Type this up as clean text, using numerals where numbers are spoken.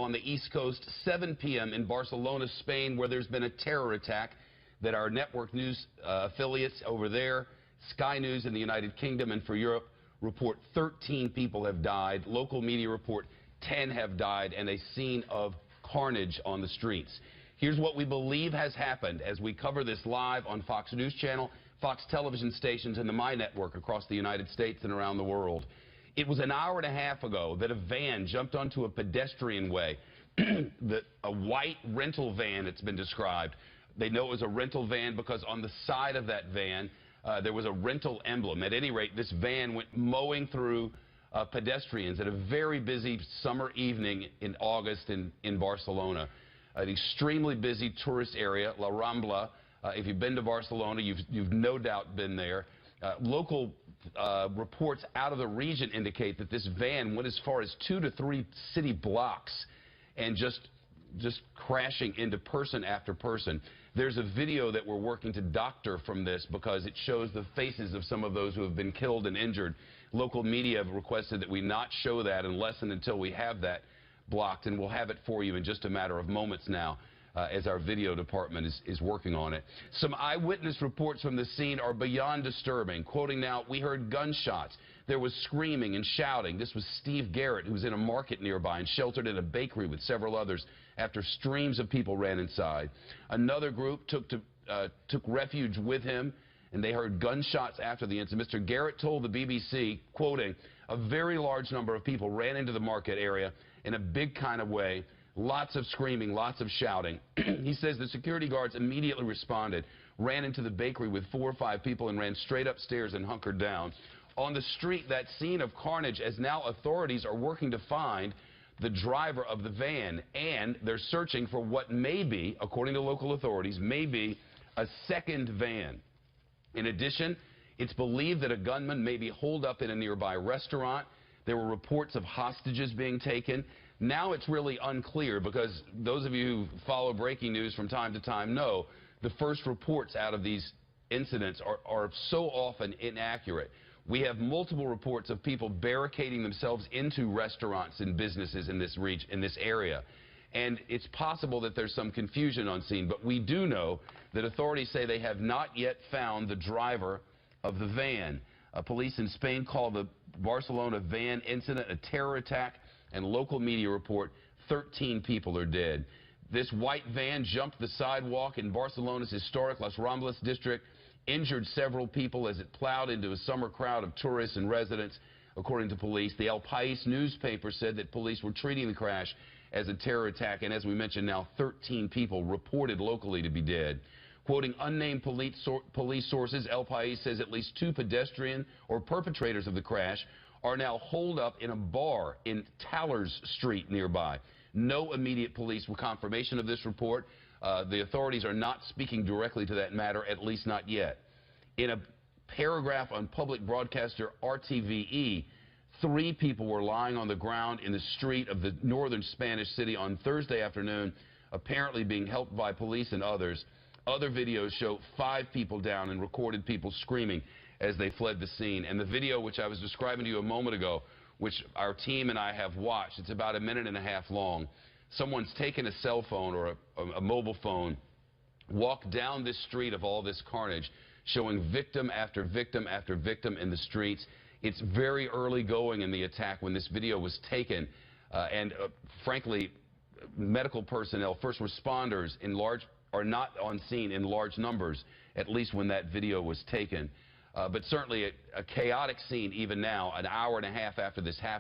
On the East Coast, 7 p.m. in Barcelona, Spain, where there's been a terror attack that our network news affiliates over there, Sky News in the United Kingdom and for Europe, report 13 people have died. Local media report 10 have died, and a scene of carnage on the streets. Here's what we believe has happened as we cover this live on Fox News Channel, Fox television stations, and the My Network across the United States and around the world. It was an hour and a half ago that a van jumped onto a pedestrian way, a white rental van, it's been described. They know it was a rental van because on the side of that van, there was a rental emblem. At any rate, this van went mowing through pedestrians at a very busy summer evening in August in Barcelona. An extremely busy tourist area, La Rambla. If you've been to Barcelona, you've no doubt been there. Local reports out of the region indicate that this van went as far as 2 to 3 city blocks and just crashing into person after person. There's a video that we're working to doctor from this because it shows the faces of some of those who have been killed and injured. Local media have requested that we not show that unless and until we have that blocked, and we'll have it for you in just a matter of moments now. As our video department is working on it. Some eyewitness reports from the scene are beyond disturbing. Quoting now, "We heard gunshots. There was screaming and shouting." This was Steve Garrett, who was in a market nearby and sheltered in a bakery with several others after streams of people ran inside. Another group took refuge with him, and they heard gunshots after the incident. Mr. Garrett told the BBC, quoting, "A very large number of people ran into the market area in a big kind of way. Lots of screaming, lots of shouting." He says the security guards immediately responded, ran into the bakery with 4 or 5 people and ran straight upstairs and hunkered down. On the street, that scene of carnage, as now authorities are working to find the driver of the van, and they're searching for what may be, according to local authorities, may be a second van. In addition, it's believed that a gunman may be holed up in a nearby restaurant. There were reports of hostages being taken. Now it's really unclear because those of you who follow breaking news from time to time know the first reports out of these incidents are so often inaccurate. We have multiple reports of people barricading themselves into restaurants and businesses in this area. And it's possible that there's some confusion on scene, but we do know that authorities say they have not yet found the driver of the van. Police in Spain call the Barcelona van incident a terror attack, and local media report 13 people are dead. This white van jumped the sidewalk in Barcelona's historic Las Ramblas district, injured several people as it plowed into a summer crowd of tourists and residents, according to police. The El País newspaper said that police were treating the crash as a terror attack, and as we mentioned now, 13 people reported locally to be dead. Quoting unnamed police sources, El País says at least 2 pedestrian or perpetrators of the crash are now holed up in a bar in Tallers Street nearby. No immediate police confirmation of this report. The authorities are not speaking directly to that matter, at least not yet. In a paragraph on public broadcaster RTVE, 3 people were lying on the ground in the street of the northern Spanish city on Thursday afternoon, apparently being helped by police and others. Other videos show 5 people down and recorded people screaming as they fled the scene. And the video, which I was describing to you a moment ago, which our team and I have watched, it's about 1.5 minutes long. Someone's taken a cell phone or a mobile phone, walked down this street of all this carnage, showing victim after victim after victim in the streets. It's very early going in the attack when this video was taken. Frankly, medical personnel, first responders are not on scene in large numbers, at least when that video was taken. But certainly a chaotic scene even now, an hour and a half after this happened.